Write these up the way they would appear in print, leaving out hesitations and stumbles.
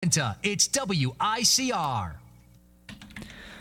It's WICR.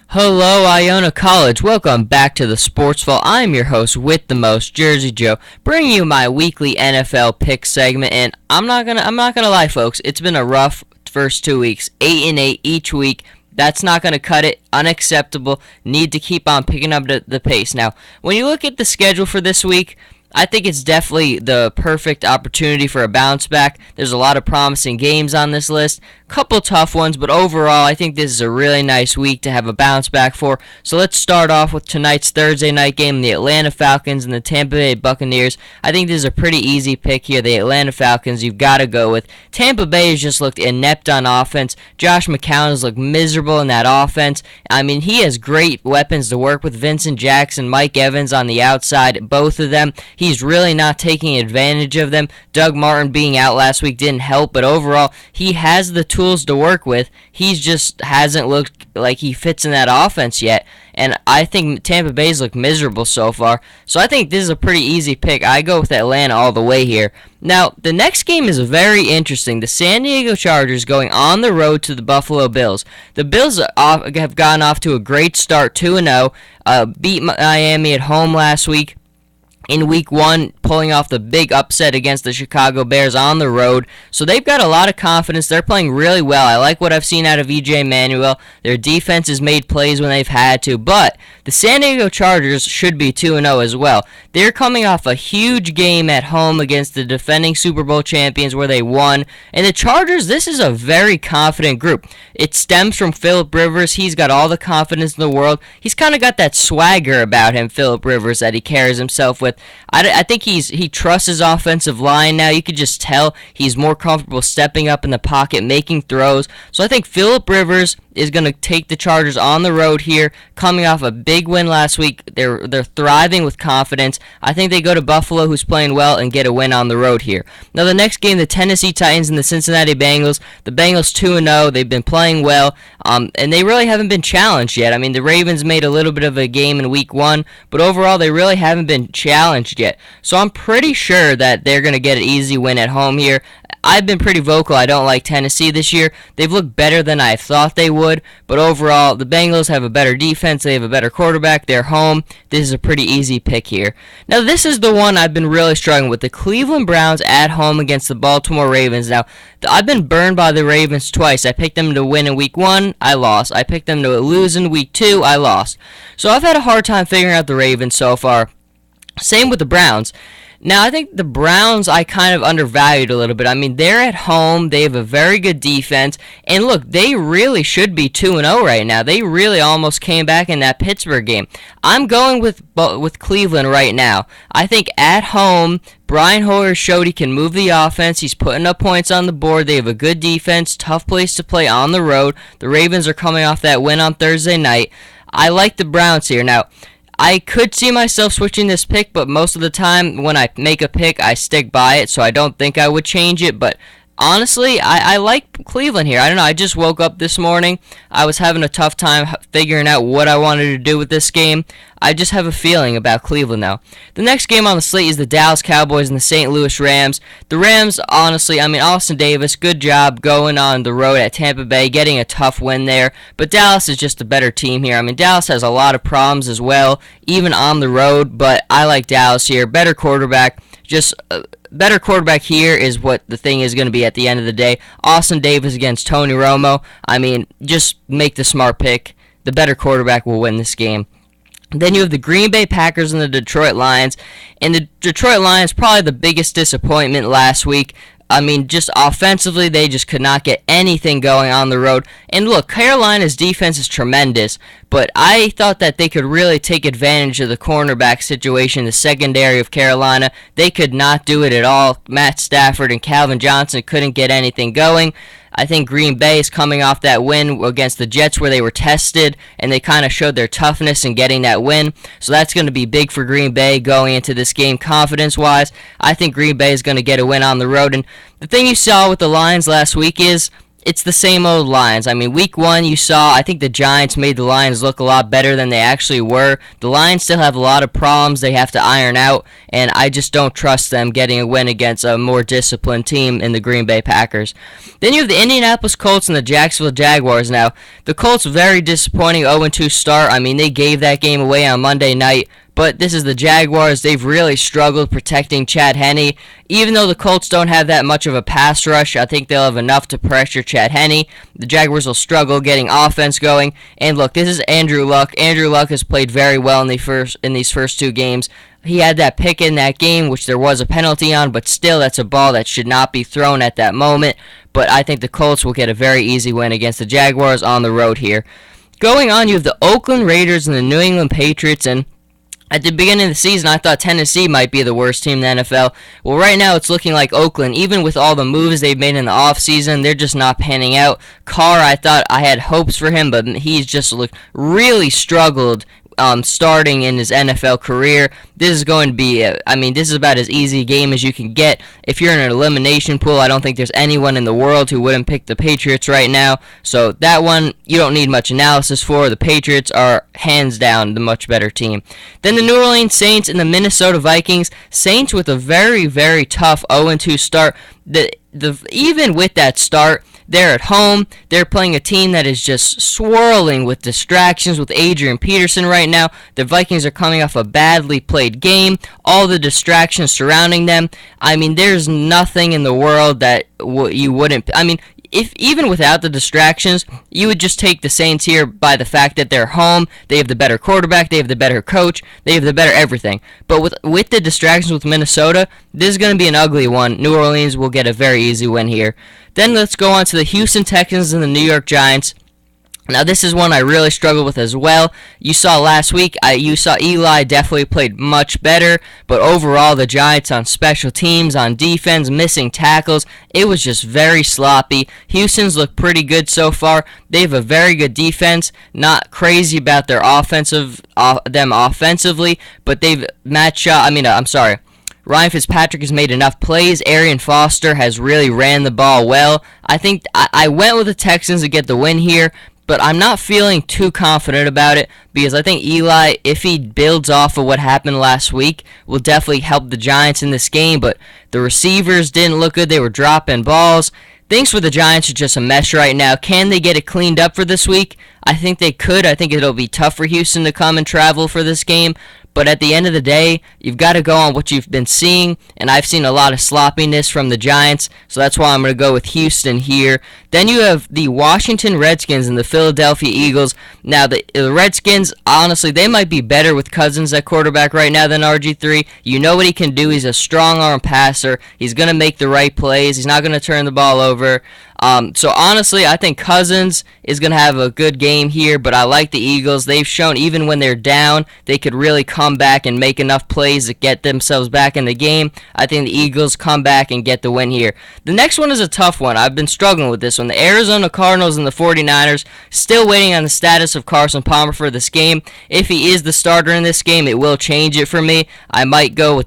Hello, Iona College. Welcome back to the Sports Vault. I'm your host with the most, Jersey Joe, bringing you my weekly NFL pick segment. And I'm not gonna lie, folks. It's been a rough first 2 weeks, 8-8 each week. That's not going to cut it. Unacceptable. Need to keep on picking up the pace. Now, when you look at the schedule for this week, I think it's definitely the perfect opportunity for a bounce back. There's a lot of promising games on this list. Couple tough ones, but overall, I think this is a really nice week to have a bounce back for. So let's start off with tonight's Thursday night game, the Atlanta Falcons and the Tampa Bay Buccaneers. I think this is a pretty easy pick here. The Atlanta Falcons, you've got to go with. Tampa Bay has just looked inept on offense. Josh McCown has looked miserable in that offense. I mean, he has great weapons to work with. Vincent Jackson, Mike Evans on the outside, both of them. He's really not taking advantage of them. Doug Martin being out last week didn't help, but overall, he has the tools to work with. He just hasn't looked like he fits in that offense yet, and I think Tampa Bay's looked miserable so far. So I think this is a pretty easy pick. I go with Atlanta all the way here. Now, the next game is very interesting. The San Diego Chargers going on the road to the Buffalo Bills. The Bills have gotten off to a great start, 2-0, beat Miami at home last week. In week one, pulling off the big upset against the Chicago Bears on the road. So they've got a lot of confidence. They're playing really well. I like what I've seen out of E.J. Manuel. Their defense has made plays when they've had to. But the San Diego Chargers should be 2-0 as well. They're coming off a huge game at home against the defending Super Bowl champions where they won. And the Chargers, this is a very confident group. It stems from Phillip Rivers. He's got all the confidence in the world. He's kind of got that swagger about him, Phillip Rivers, that he carries himself with. I think he trusts his offensive line now. You could just tell he's more comfortable stepping up in the pocket, making throws. So I think Phillip Rivers is going to take the Chargers on the road here, coming off a big win last week. They're thriving with confidence. I think they go to Buffalo, who's playing well, and get a win on the road here. Now the next game, the Tennessee Titans and the Cincinnati Bengals. The Bengals 2-0. They've been playing well, and they really haven't been challenged yet. I mean, the Ravens made a little bit of a game in week one, but overall they really haven't been challenged yet. So I'm pretty sure that they're going to get an easy win at home here. I've been pretty vocal. I don't like Tennessee this year. They've looked better than I thought they would, but overall, the Bengals have a better defense. They have a better quarterback. They're home. This is a pretty easy pick here. Now, this is the one I've been really struggling with. The Cleveland Browns at home against the Baltimore Ravens. Now, I've been burned by the Ravens twice. I picked them to win in week one. I lost. I picked them to lose in week two. I lost. So I've had a hard time figuring out the Ravens so far. Same with the Browns. Now, I think the Browns I kind of undervalued a little bit. I mean, they're at home. They have a very good defense. And look, they really should be 2-0 right now. They really almost came back in that Pittsburgh game. I'm going with Cleveland right now. I think at home, Brian Hoyer showed he can move the offense. He's putting up points on the board. They have a good defense, tough place to play on the road. The Ravens are coming off that win on Thursday night. I like the Browns here. Now, I could see myself switching this pick, but most of the time when I make a pick, I stick by it, so I don't think I would change it. But honestly, I like Cleveland here. I don't know. I just woke up this morning. I was having a tough time figuring out what I wanted to do with this game. I just have a feeling about Cleveland now. The next game on the slate is the Dallas Cowboys and the St. Louis Rams. The Rams, honestly, I mean, Austin Davis, good job going on the road at Tampa Bay, getting a tough win there. But Dallas is just a better team here. I mean, Dallas has a lot of problems as well, even on the road, but I like Dallas here. Better quarterback. Just better quarterback here is what the thing is going to be at the end of the day. Austin Davis against Tony Romo. I mean, just make the smart pick. The better quarterback will win this game. Then you have the Green Bay Packers and the Detroit Lions. And the Detroit Lions, probably the biggest disappointment last week. I mean, just offensively, they just could not get anything going on the road. And look, Carolina's defense is tremendous, but I thought that they could really take advantage of the cornerback situation, the secondary of Carolina. They could not do it at all. Matt Stafford and Calvin Johnson couldn't get anything going. I think Green Bay is coming off that win against the Jets where they were tested, and they kind of showed their toughness in getting that win. So that's going to be big for Green Bay going into this game confidence-wise. I think Green Bay is going to get a win on the road. And the thing you saw with the Lions last week is it's the same old Lions. I mean, week one you saw, I think the Giants made the Lions look a lot better than they actually were. The Lions still have a lot of problems they have to iron out, and I just don't trust them getting a win against a more disciplined team in the Green Bay Packers. Then you have the Indianapolis Colts and the Jacksonville Jaguars. Now, the Colts, very disappointing 0-2 start. I mean, they gave that game away on Monday night. But this is the Jaguars. They've really struggled protecting Chad Henne. Even though the Colts don't have that much of a pass rush, I think they'll have enough to pressure Chad Henne. The Jaguars will struggle getting offense going. And look, this is Andrew Luck. Andrew Luck has played very well in these first two games. He had that pick in that game, which there was a penalty on, but still, that's a ball that should not be thrown at that moment. But I think the Colts will get a very easy win against the Jaguars on the road here. Going on, you have the Oakland Raiders and the New England Patriots, and at the beginning of the season, I thought Tennessee might be the worst team in the NFL. Well, right now it's looking like Oakland. Even with all the moves they've made in the offseason, they're just not panning out. Carr, I thought I had hopes for him, but he's just really struggled starting in his NFL career. This is going to be, this is about as easy a game as you can get. If you're in an elimination pool, I don't think there's anyone in the world who wouldn't pick the Patriots right now. So that one, you don't need much analysis for. The Patriots are hands down the much better team. Then the New Orleans Saints and the Minnesota Vikings. Saints with a very, very tough 0-2 start. Even with that start, they're at home. They're playing a team that is just swirling with distractions with Adrian Peterson right now. The Vikings are coming off a badly played game. All the distractions surrounding them. I mean, there's nothing in the world that you wouldn't... If even without the distractions, you would just take the Saints here by the fact that they're home, they have the better quarterback, they have the better coach, they have the better everything. But with the distractions with Minnesota, this is going to be an ugly one. New Orleans will get a very easy win here. Then let's go on to the Houston Texans and the New York Giants. Now, this is one I really struggled with as well. You saw last week, you saw Eli definitely played much better, but overall, the Giants on special teams, on defense, missing tackles, it was just very sloppy. Houston's looked pretty good so far. They have a very good defense, not crazy about their offensively, but they've matched up, Ryan Fitzpatrick has made enough plays. Arian Foster has really ran the ball well. I think I went with the Texans to get the win here, but I'm not feeling too confident about it because I think Eli, if he builds off of what happened last week, will definitely help the Giants in this game, but the receivers didn't look good. They were dropping balls. Things for the Giants are just a mess right now. Can they get it cleaned up for this week? I think they could. I think it'll be tough for Houston to come and travel for this game. But at the end of the day, you've got to go on what you've been seeing, and I've seen a lot of sloppiness from the Giants, so that's why I'm going to go with Houston here. Then you have the Washington Redskins and the Philadelphia Eagles. Now, the Redskins, honestly, they might be better with Cousins at quarterback right now than RG3. You know what he can do. He's a strong-arm passer. He's going to make the right plays. He's not going to turn the ball over. So honestly, I think Cousins is going to have a good game here, but I like the Eagles. They've shown even when they're down, they could really come back and make enough plays to get themselves back in the game. I think the Eagles come back and get the win here. The next one is a tough one. I've been struggling with this one. The Arizona Cardinals and the 49ers, still waiting on the status of Carson Palmer for this game. If he is the starter in this game, it will change it for me. I might go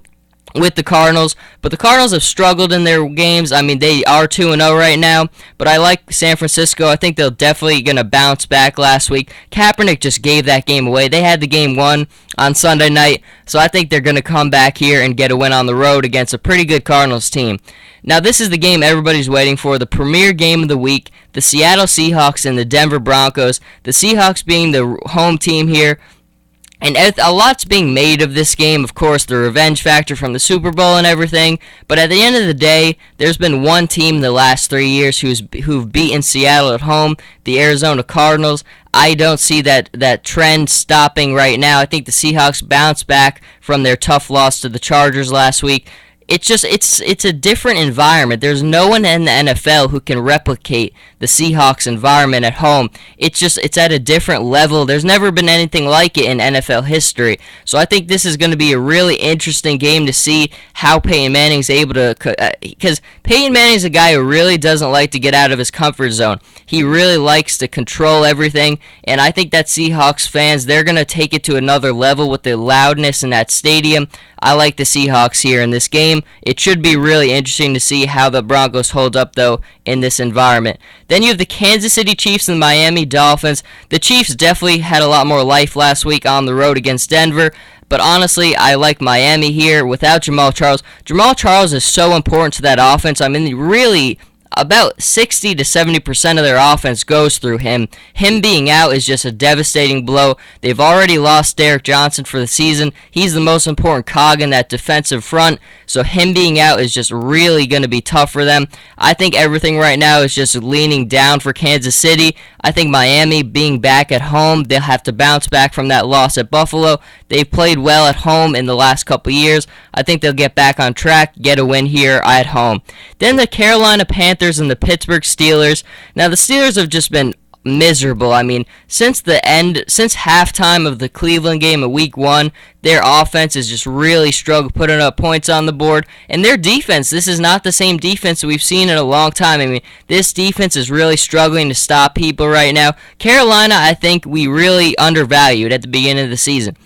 with the Cardinals, but the Cardinals have struggled in their games. They are 2-0 right now, but I like San Francisco. I think they're definitely going to bounce back last week. Kaepernick just gave that game away. They had the game won on Sunday night, so I think they're going to come back here and get a win on the road against a pretty good Cardinals team. Now, this is the game everybody's waiting for, the premier game of the week, the Seattle Seahawks and the Denver Broncos. The Seahawks being the home team here. And a lot's being made of this game, of course, the revenge factor from the Super Bowl and everything. But at the end of the day, there's been one team in the last 3 years who've beaten Seattle at home, the Arizona Cardinals. I don't see that trend stopping right now. I think the Seahawks bounce back from their tough loss to the Chargers last week. It's a different environment. There's no one in the NFL who can replicate the Seahawks environment at home. It's at a different level. There's never been anything like it in NFL history. So I think this is going to be a really interesting game to see how Peyton Manning's able to, because Peyton Manning's a guy who really doesn't like to get out of his comfort zone. He really likes to control everything, and I think that Seahawks fans, they're going to take it to another level with the loudness in that stadium. I like the Seahawks here in this game. game. It should be really interesting to see how the Broncos hold up, though, in this environment. Then you have the Kansas City Chiefs and the Miami Dolphins. The Chiefs definitely had a lot more life last week on the road against Denver. But honestly, I like Miami here without Jamal Charles. Jamal Charles is so important to that offense. I mean, really, about 60 to 70% of their offense goes through him. Him being out is just a devastating blow. They've already lost Derek Johnson for the season. He's the most important cog in that defensive front, so him being out is just really going to be tough for them. I think everything right now is just leaning down for Kansas City. I think Miami being back at home, they'll have to bounce back from that loss at Buffalo. They've played well at home in the last couple years. I think they'll get back on track, get a win here at home. Then the Carolina Panthers and the Pittsburgh Steelers. Now the Steelers have just been miserable. I mean, since halftime of the Cleveland game of Week 1, their offense has just really struggled putting up points on the board. And their defense, this is not the same defense that we've seen in a long time. I mean, this defense is really struggling to stop people right now. Carolina, I think we really undervalued at the beginning of the season.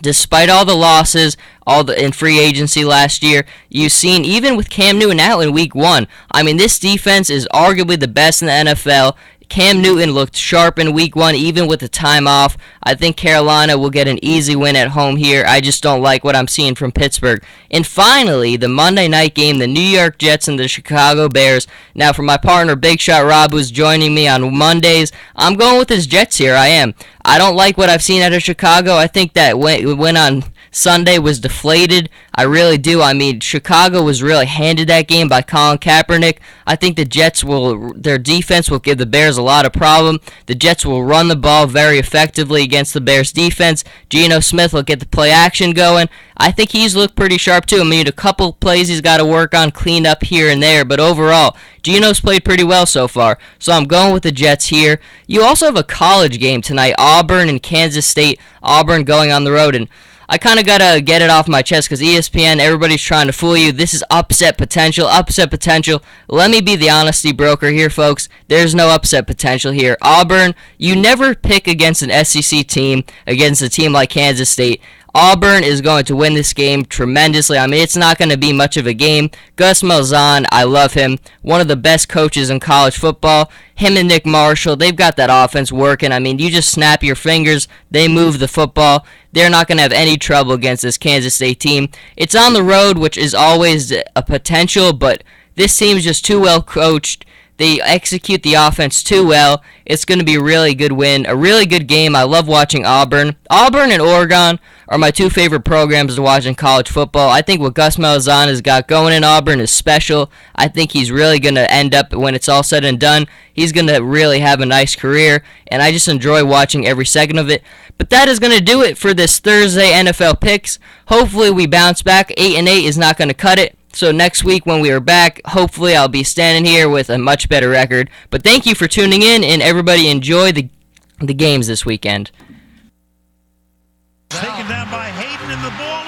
Despite all the losses, in free agency last year, you've seen even with Cam Newton out in Week 1, I mean, this defense is arguably the best in the NFL. Cam Newton looked sharp in Week 1, even with the time off. I think Carolina will get an easy win at home here. I just don't like what I'm seeing from Pittsburgh. And finally, the Monday night game, the New York Jets and the Chicago Bears. Now, for my partner, Big Shot Rob, who's joining me on Mondays, I'm going with his Jets here. I am. I don't like what I've seen out of Chicago. I think that went on Sunday was deflated. I really do. I mean, Chicago was really handed that game by Colin Kaepernick. I think the Jets their defense will give the Bears a lot of problem. The Jets will run the ball very effectively against the Bears defense. Geno Smith will get the play action going. I think he's looked pretty sharp too. I mean, a couple plays he's got to work on, clean up here and there, but overall, Geno's played pretty well so far. So I'm going with the Jets here. You also have a college game tonight, Auburn and Kansas State. Auburn going on the road, and I kind of got to get it off my chest because ESPN, everybody's trying to fool you. This is upset potential, upset potential. Let me be the honesty broker here, folks. There's no upset potential here. Auburn, you never pick against an SEC team, against a team like Kansas State. Auburn is going to win this game tremendously. I mean, it's not going to be much of a game. Gus Malzahn, I love him. One of the best coaches in college football. Him and Nick Marshall, they've got that offense working. I mean, you just snap your fingers. They move the football. They're not going to have any trouble against this Kansas State team. It's on the road, which is always a potential, but this team's just too well coached. They execute the offense too well. It's going to be a really good win, a really good game. I love watching Auburn. Auburn and Oregon are my two favorite programs to watch in college football. I think what Gus Malzahn has got going in Auburn is special. I think he's really going to end up, when it's all said and done, he's going to really have a nice career, and I just enjoy watching every second of it. But that is going to do it for this Thursday NFL picks. Hopefully we bounce back. 8-8 is not going to cut it. So next week when we are back, hopefully I'll be standing here with a much better record. But thank you for tuning in, and everybody enjoy the games this weekend. Taken down by Hayden, and the ball